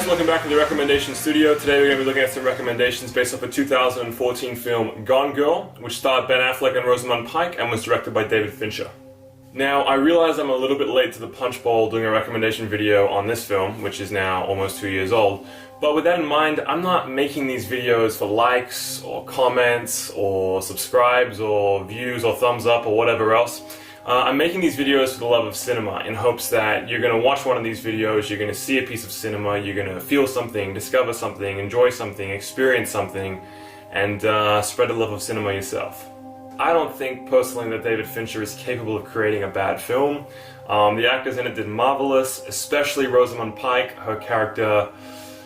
welcome back to the Recommendation Studio. Today we're going to be looking at some recommendations based off a 2014 film, Gone Girl, which starred Ben Affleck and Rosamund Pike and was directed by David Fincher. Now, I realize I'm a little bit late to the punch bowl doing a recommendation video on this film, which is now almost 2 years old, but with that in mind, I'm not making these videos for likes, or comments, or subscribes, or views, or thumbs up, or whatever else. I'm making these videos for the love of cinema in hopes that you're going to watch one of these videos, you're going to see a piece of cinema, you're going to feel something, discover something, enjoy something, experience something, and spread the love of cinema yourself. I don't think personally that David Fincher is capable of creating a bad film. The actors in it did marvelous, especially Rosamund Pike. Her character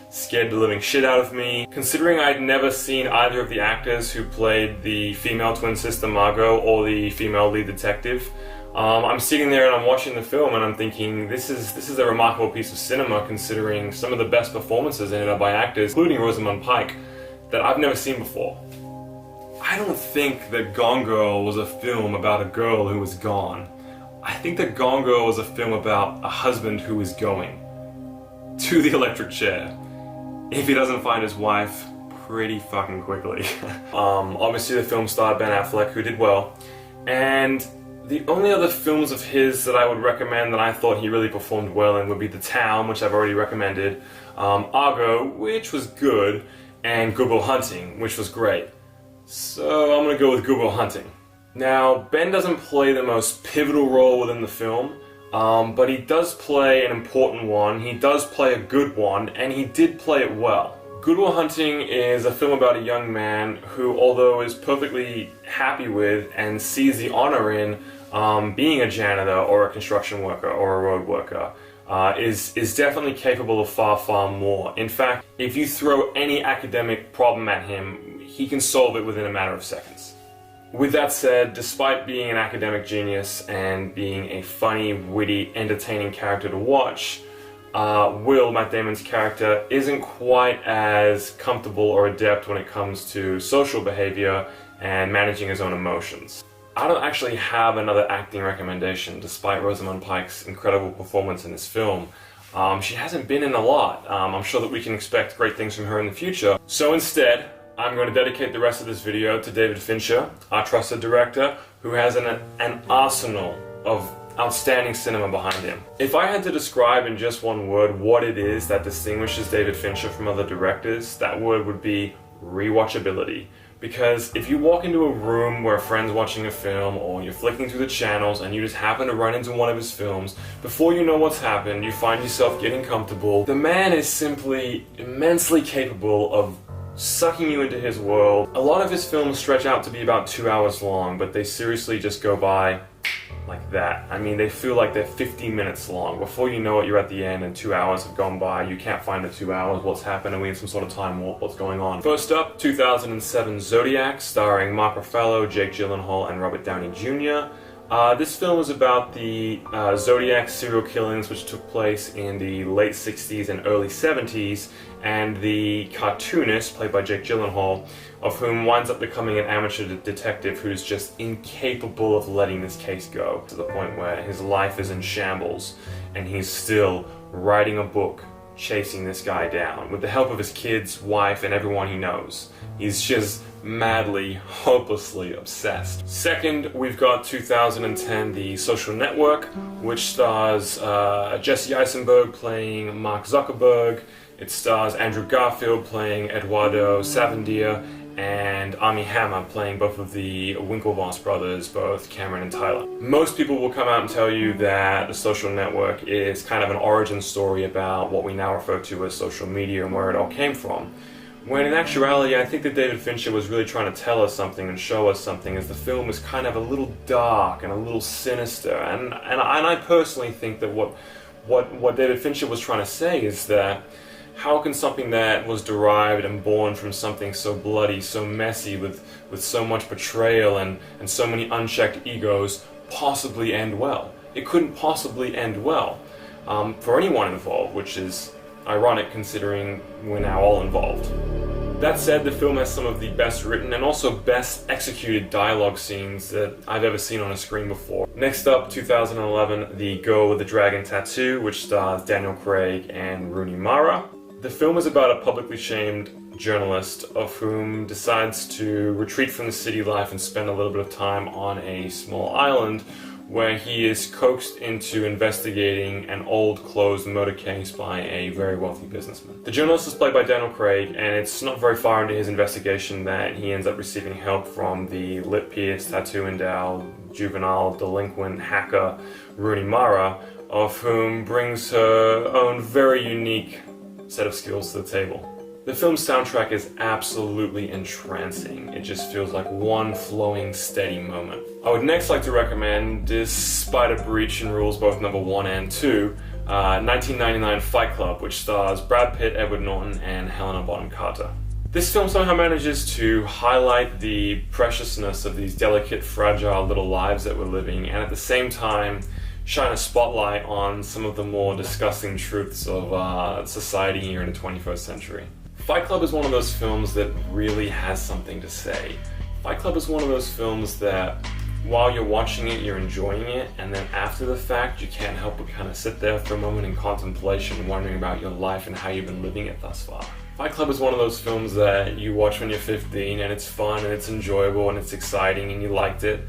scared the living shit out of me. Considering I'd never seen either of the actors who played the female twin sister Margot or the female lead detective, I'm sitting there and I'm watching the film and I'm thinking this is a remarkable piece of cinema considering some of the best performances in it are by actors, including Rosamund Pike, that I've never seen before. I don't think that Gone Girl was a film about a girl who was gone. I think that Gone Girl was a film about a husband who is going to the electric chair if he doesn't find his wife pretty fucking quickly. Obviously the film starred Ben Affleck, who did well, and the only other films of his that I would recommend that I thought he really performed well in would be The Town, which I've already recommended, Argo, which was good, and Good Will Hunting, which was great. So I'm gonna go with Good Will Hunting. Now, Ben doesn't play the most pivotal role within the film, but he does play an important one, he does play a good one, and he did play it well. Good Will Hunting is a film about a young man who, although is perfectly happy with and sees the honor in being a janitor or a construction worker or a road worker, is definitely capable of far, far more. In fact, if you throw any academic problem at him, he can solve it within a matter of seconds. With that said, despite being an academic genius and being a funny, witty, entertaining character to watch, Will, Matt Damon's character, isn't quite as comfortable or adept when it comes to social behavior and managing his own emotions. I don't actually have another acting recommendation, despite Rosamund Pike's incredible performance in this film. She hasn't been in a lot. I'm sure that we can expect great things from her in the future. So instead, I'm going to dedicate the rest of this video to David Fincher, our trusted director, who has an arsenal of outstanding cinema behind him. If I had to describe in just one word what it is that distinguishes David Fincher from other directors, that word would be rewatchability. Because if you walk into a room where a friend's watching a film, or you're flicking through the channels and you just happen to run into one of his films, before you know what's happened, you find yourself getting comfortable. The man is simply immensely capable of sucking you into his world. A lot of his films stretch out to be about 2 hours long, but they seriously just go by like that. I mean, they feel like they're 50 minutes long. Before you know it, you're at the end and 2 hours have gone by. You can't find the 2 hours. What's happened? Are we in some sort of time warp? What's going on? First up, 2007 Zodiac, starring Mark Ruffalo, Jake Gyllenhaal, and Robert Downey Jr. This film is about the Zodiac serial killings which took place in the late 60s and early 70s, and the cartoonist, played by Jake Gyllenhaal, of whom winds up becoming an amateur detective who's just incapable of letting this case go, to the point where his life is in shambles, and he's still writing a book chasing this guy down, with the help of his kids, wife, and everyone he knows. He's just madly, hopelessly obsessed. Second, we've got 2010 The Social Network, which stars Jesse Eisenberg playing Mark Zuckerberg. It stars Andrew Garfield playing Eduardo Savandia, and Armie Hammer playing both of the Winklevoss brothers, both Cameron and Tyler. Most people will come out and tell you that The Social Network is kind of an origin story about what we now refer to as social media and where it all came from. When in actuality, I think that David Fincher was really trying to tell us something and show us something, as the film is kind of a little dark and a little sinister. And I personally think that what David Fincher was trying to say is that how can something that was derived and born from something so bloody, so messy, with so much betrayal and so many unchecked egos possibly end well? It couldn't possibly end well for anyone involved, which is ironic considering we're now all involved. That said, the film has some of the best written and also best executed dialogue scenes that I've ever seen on a screen before. Next up, 2011, The Girl with the Dragon Tattoo, which stars Daniel Craig and Rooney Mara. The film is about a publicly shamed journalist of whom decides to retreat from the city life and spend a little bit of time on a small island where he is coaxed into investigating an old closed murder case by a very wealthy businessman. The journalist is played by Daniel Craig, and it's not very far into his investigation that he ends up receiving help from the lip-pierced, tattoo-endowed, juvenile delinquent hacker Rooney Mara, of whom brings her own very unique set of skills to the table. The film's soundtrack is absolutely entrancing. It just feels like one flowing, steady moment. I would next like to recommend, despite a breach in rules both number 1 and 2, 1999 Fight Club, which stars Brad Pitt, Edward Norton, and Helena Bonham Carter. This film somehow manages to highlight the preciousness of these delicate, fragile little lives that we're living, and at the same time shine a spotlight on some of the more disgusting truths of society here in the 21st century. Fight Club is one of those films that really has something to say. Fight Club is one of those films that while you're watching it, you're enjoying it, and then after the fact, you can't help but kind of sit there for a moment in contemplation, wondering about your life and how you've been living it thus far. Fight Club is one of those films that you watch when you're 15 and it's fun and it's enjoyable and it's exciting and you liked it,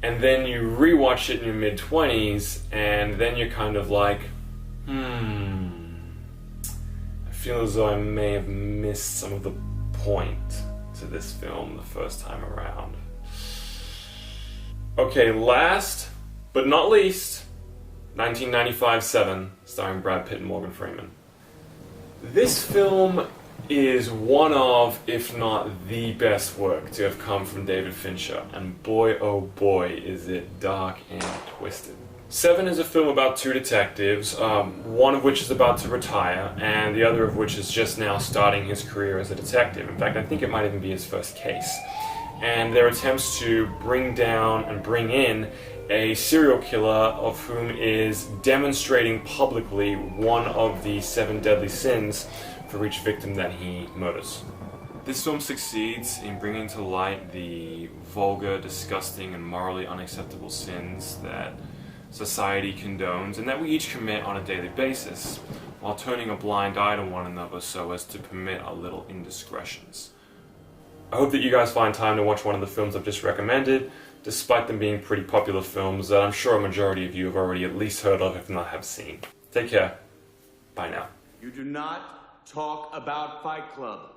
and then you rewatch it in your mid-20s and then you're kind of like, I feel as though I may have missed some of the point to this film the first time around. Okay, last but not least, 1995 Seven, starring Brad Pitt and Morgan Freeman. This film is one of, if not the best work to have come from David Fincher, and boy oh boy is it dark and twisted. Seven is a film about two detectives, one of which is about to retire, and the other of which is just now starting his career as a detective. In fact, I think it might even be his first case. And their attempts to bring down and bring in a serial killer of whom is demonstrating publicly one of the 7 deadly sins for each victim that he murders. This film succeeds in bringing to light the vulgar, disgusting, and morally unacceptable sins that society condones and that we each commit on a daily basis, while turning a blind eye to one another so as to permit our little indiscretions. I hope that you guys find time to watch one of the films I've just recommended, despite them being pretty popular films that I'm sure a majority of you have already at least heard of, if not have seen. Take care. Bye now. You do not talk about Fight Club.